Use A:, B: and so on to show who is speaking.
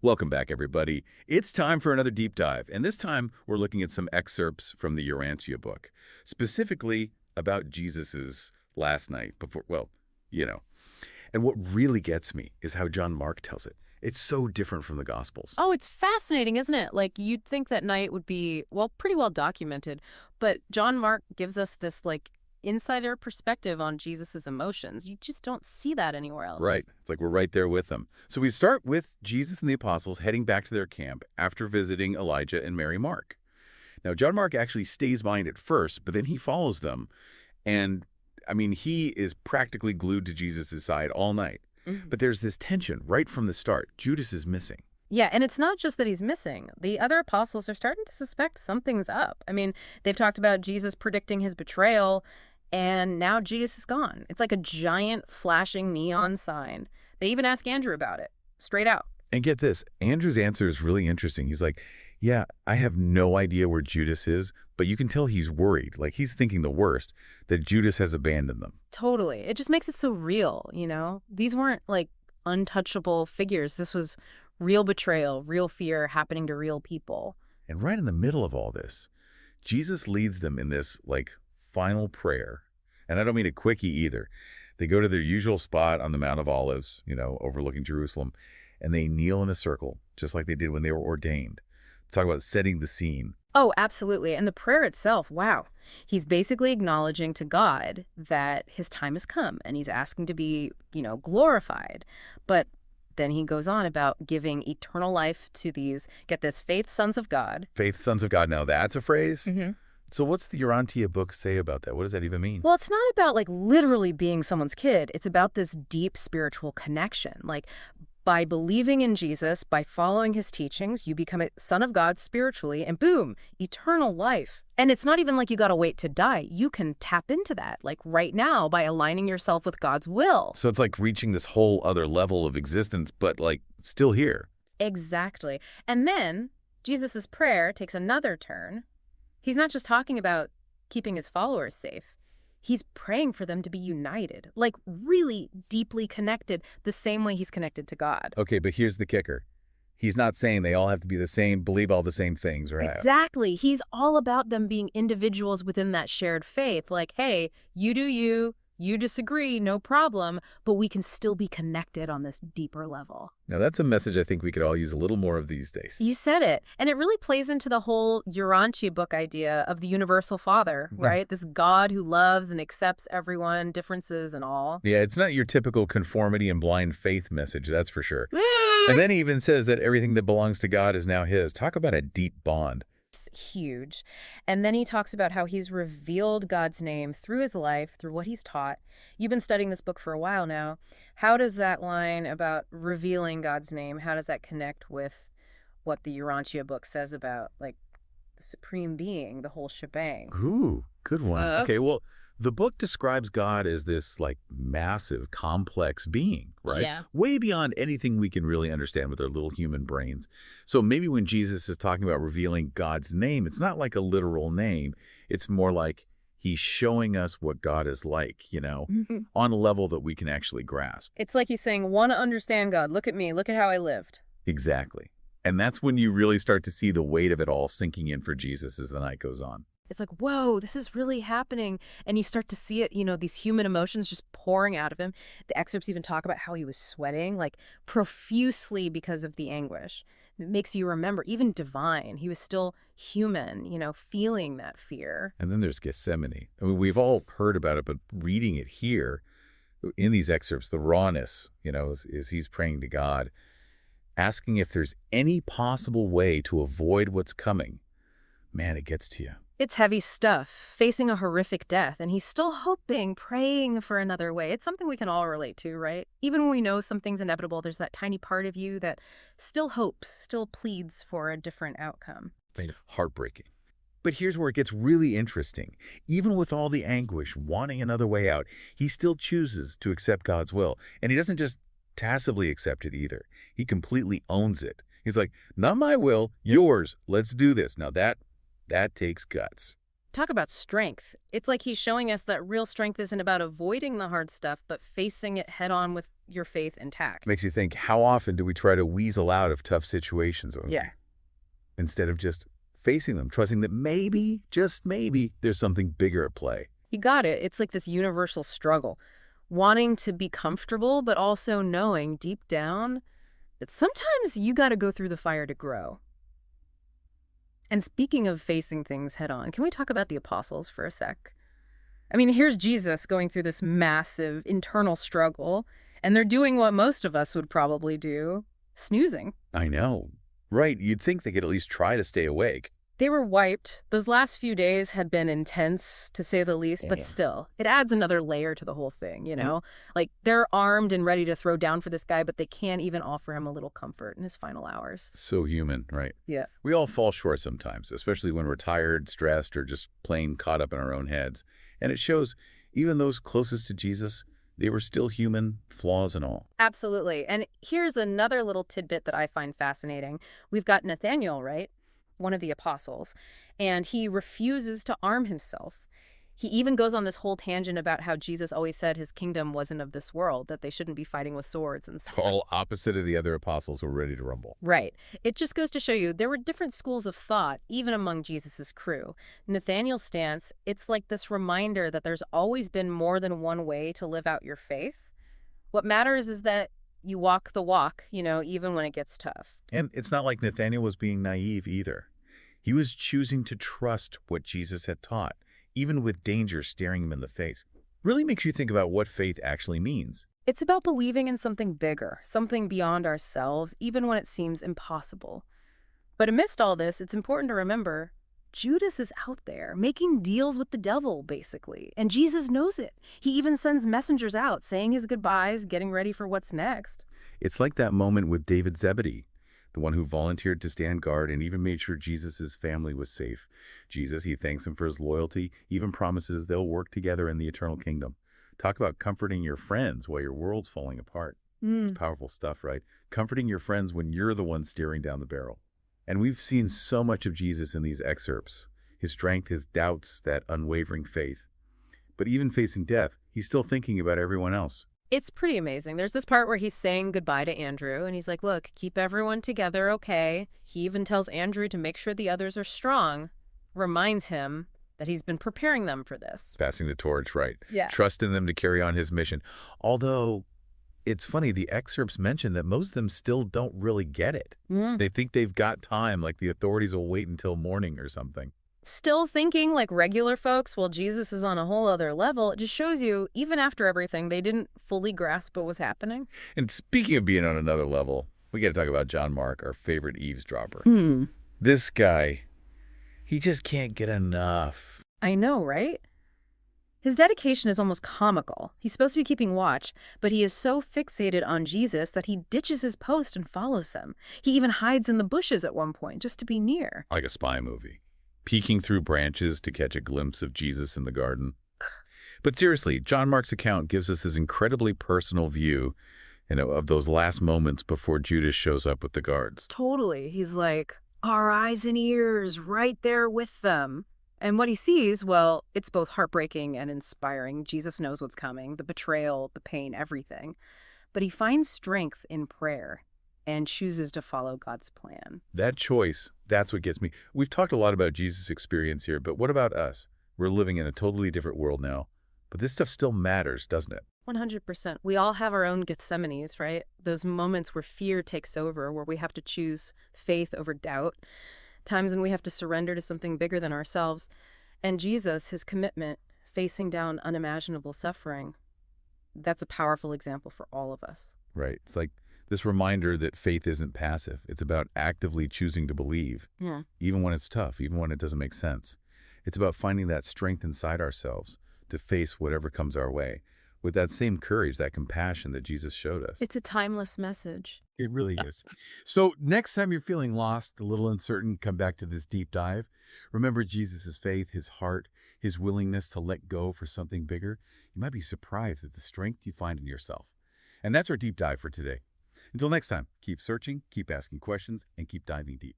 A: Welcome back, everybody. It's time for another deep dive, and this time we're looking at some excerpts from the Urantia book, specifically about Jesus's last night before, well, you know. And what really gets me is how John Mark tells it. It's so different from the Gospels.
B: Oh, it's fascinating, isn't it? Like, you'd think that night would be, well, pretty well documented, but John Mark gives us this, insider perspective on Jesus's emotions. You just don't see that anywhere else.
A: Right. It's like we're right there with them. So we start with Jesus and the apostles heading back to their camp after visiting Elijah and Mary Mark. Now, John Mark actually stays behind at first, but then he follows them. And, he is practically glued to Jesus' side all night.
B: Mm-hmm.
A: But there's this tension right from the start. Judas is missing.
B: Yeah, and it's not just that he's missing. The other apostles are starting to suspect something's up. They've talked about Jesus predicting his betrayal, and now Judas is gone. It's like a giant flashing neon sign. They even ask Andrew about it, straight out.
A: And get this, Andrew's answer is really interesting. He's like, yeah, I have no idea where Judas is, but you can tell he's worried. Like, he's thinking the worst, that Judas has abandoned them.
B: Totally. It just makes it so real, you know? These weren't, untouchable figures. This was real betrayal, real fear happening to real people.
A: And right in the middle of all this, Jesus leads them in this, final prayer. And I don't mean a quickie either. They go to their usual spot on the Mount of Olives, overlooking Jerusalem, and they kneel in a circle, just like they did when they were ordained. Talk about setting the scene.
B: Oh, absolutely. And the prayer itself, wow. He's basically acknowledging to God that his time has come and he's asking to be, glorified. But then he goes on about giving eternal life to these, get this, faith sons of God.
A: Faith sons of God. Now that's a phrase?
B: Mm-hmm.
A: So what's the Urantia book say about that? What does that even mean?
B: Well, it's not about literally being someone's kid. It's about this deep spiritual connection. By believing in Jesus, by following his teachings, you become a son of God spiritually, and boom, eternal life. And it's not even like you got to wait to die. You can tap into that, right now, by aligning yourself with God's will.
A: So it's like reaching this whole other level of existence, but still here.
B: Exactly. And then Jesus's prayer takes another turn. He's not just talking about keeping his followers safe. He's praying for them to be united, really deeply connected, the same way he's connected to God.
A: Okay, but here's the kicker. He's not saying they all have to be the same, believe all the same things, right?
B: Exactly. He's all about them being individuals within that shared faith. Hey, you do you disagree, no problem, but we can still be connected on this deeper level.
A: Now, that's a message I think we could all use a little more of these days.
B: You said it. And it really plays into the whole Urantia book idea of the universal father, right? This God who loves and accepts everyone, differences and all.
A: Yeah, it's not your typical conformity and blind faith message, that's for sure. And then he even says that everything that belongs to God is now his. Talk about a deep bond.
B: It's huge. And then he talks about how he's revealed God's name through his life, through what he's taught. You've been studying this book for a while now. How does that line about revealing God's name, how does that connect with what the Urantia book says about, the supreme being, the whole shebang?
A: Ooh, good one. Okay, well, the book describes God as this, massive, complex being, right?
B: Yeah.
A: Way beyond anything we can really understand with our little human brains. So maybe when Jesus is talking about revealing God's name, it's not like a literal name. It's more like he's showing us what God is like, on a level that we can actually grasp.
B: It's like he's saying, want to understand God. Look at me. Look at how I lived.
A: Exactly. And that's when you really start to see the weight of it all sinking in for Jesus as the night goes on.
B: It's like, whoa, this is really happening. And you start to see it, these human emotions just pouring out of him. The excerpts even talk about how he was sweating, profusely because of the anguish. It makes you remember, even divine, he was still human, feeling that fear.
A: And then there's Gethsemane. We've all heard about it, but reading it here in these excerpts, the rawness, is he's praying to God, asking if there's any possible way to avoid what's coming. Man, it gets to you.
B: It's heavy stuff, facing a horrific death, and he's still hoping, praying for another way. It's something we can all relate to, right? Even when we know something's inevitable, there's that tiny part of you that still hopes, still pleads for a different outcome.
A: It's heartbreaking. But here's where it gets really interesting. Even with all the anguish, wanting another way out, he still chooses to accept God's will. And he doesn't just tacitly accept it either. He completely owns it. He's like, not my will, yours. Let's do this. Now that takes guts.
B: Talk about strength. It's like he's showing us that real strength isn't about avoiding the hard stuff, but facing it head on with your faith intact.
A: Makes you think, how often do we try to weasel out of tough situations
B: Yeah.
A: instead of just facing them, trusting that maybe, just maybe, there's something bigger at play?
B: You got it. It's like this universal struggle, wanting to be comfortable, but also knowing deep down that sometimes you got to go through the fire to grow. And speaking of facing things head on, can we talk about the apostles for a sec? I mean, here's Jesus going through this massive internal struggle, and they're doing what most of us would probably do, snoozing.
A: I know. Right, you'd think they could at least try to stay awake.
B: They were wiped. Those last few days had been intense, to say the least, but
A: Yeah.
B: still, it adds another layer to the whole thing, you know? Like, they're armed and ready to throw down for this guy, but they can't even offer him a little comfort in his final hours.
A: So human, right?
B: Yeah.
A: We all fall short sometimes, especially when we're tired, stressed, or just plain caught up in our own heads. And it shows even those closest to Jesus, they were still human, flaws and all.
B: Absolutely. And here's another little tidbit that I find fascinating. We've got Nathaniel, right? One of the apostles, and he refuses to arm himself. He even goes on this whole tangent about how Jesus always said his kingdom wasn't of this world, that they shouldn't be fighting with swords and stuff.
A: All opposite of the other apostles who were ready to rumble.
B: Right. It just goes to show you there were different schools of thought, even among Jesus's crew. Nathaniel's stance, it's like this reminder that there's always been more than one way to live out your faith. What matters is that you walk the walk, even when it gets tough.
A: And it's not like Nathaniel was being naive either. He was choosing to trust what Jesus had taught, even with danger staring him in the face. Really makes you think about what faith actually means.
B: It's about believing in something bigger, something beyond ourselves, even when it seems impossible. But amidst all this, it's important to remember Judas is out there making deals with the devil, basically. And Jesus knows it. He even sends messengers out, saying his goodbyes, getting ready for what's next.
A: It's like that moment with David Zebedee, the one who volunteered to stand guard and even made sure Jesus' family was safe. Jesus, he thanks him for his loyalty, even promises they'll work together in the eternal kingdom. Talk about comforting your friends while your world's falling apart. It's powerful stuff, right? Comforting your friends when you're the one steering down the barrel. And we've seen so much of Jesus in these excerpts. His strength, his doubts, that unwavering faith. But even facing death, he's still thinking about everyone else.
B: It's pretty amazing. There's this part where he's saying goodbye to Andrew, and he's like, look, keep everyone together, okay? He even tells Andrew to make sure the others are strong, reminds him that he's been preparing them for this.
A: Passing the torch, right?
B: Yeah.
A: Trusting them to carry on his mission. Although, it's funny, the excerpts mention that most of them still don't really get it. They think they've got time, like the authorities will wait until morning or something.
B: Still thinking like regular folks while Jesus is on a whole other level. It just shows you, even after everything, they didn't fully grasp what was happening.
A: And speaking of being on another level, we got to talk about John Mark, our favorite eavesdropper. This guy, he just can't get enough.
B: I know, right? His dedication is almost comical. He's supposed to be keeping watch, but he is so fixated on Jesus that he ditches his post and follows them. He even hides in the bushes at one point just to be near.
A: Like a spy movie. Peeking through branches to catch a glimpse of Jesus in the garden. But seriously, John Mark's account gives us this incredibly personal view, of those last moments before Judas shows up with the guards.
B: Totally. He's like, our eyes and ears right there with them. And what he sees, well, it's both heartbreaking and inspiring. Jesus knows what's coming, the betrayal, the pain, everything. But he finds strength in prayer and chooses to follow God's plan.
A: That choice, that's what gets me. We've talked a lot about Jesus' experience here, but what about us? We're living in a totally different world now. But this stuff still matters, doesn't it?
B: 100%. We all have our own Gethsemanes, right? Those moments where fear takes over, where we have to choose faith over doubt. Times when we have to surrender to something bigger than ourselves. And Jesus, his commitment, facing down unimaginable suffering, that's a powerful example for all of us.
A: Right. It's like this reminder that faith isn't passive. It's about actively choosing to believe, even when it's tough, even when it doesn't make sense. It's about finding that strength inside ourselves to face whatever comes our way with that same courage, that compassion that Jesus showed us.
B: It's a timeless message.
C: It really is. So next time you're feeling lost, a little uncertain, come back to this deep dive. Remember Jesus' faith, his heart, his willingness to let go for something bigger. You might be surprised at the strength you find in yourself. And that's our deep dive for today. Until next time, keep searching, keep asking questions, and keep diving deep.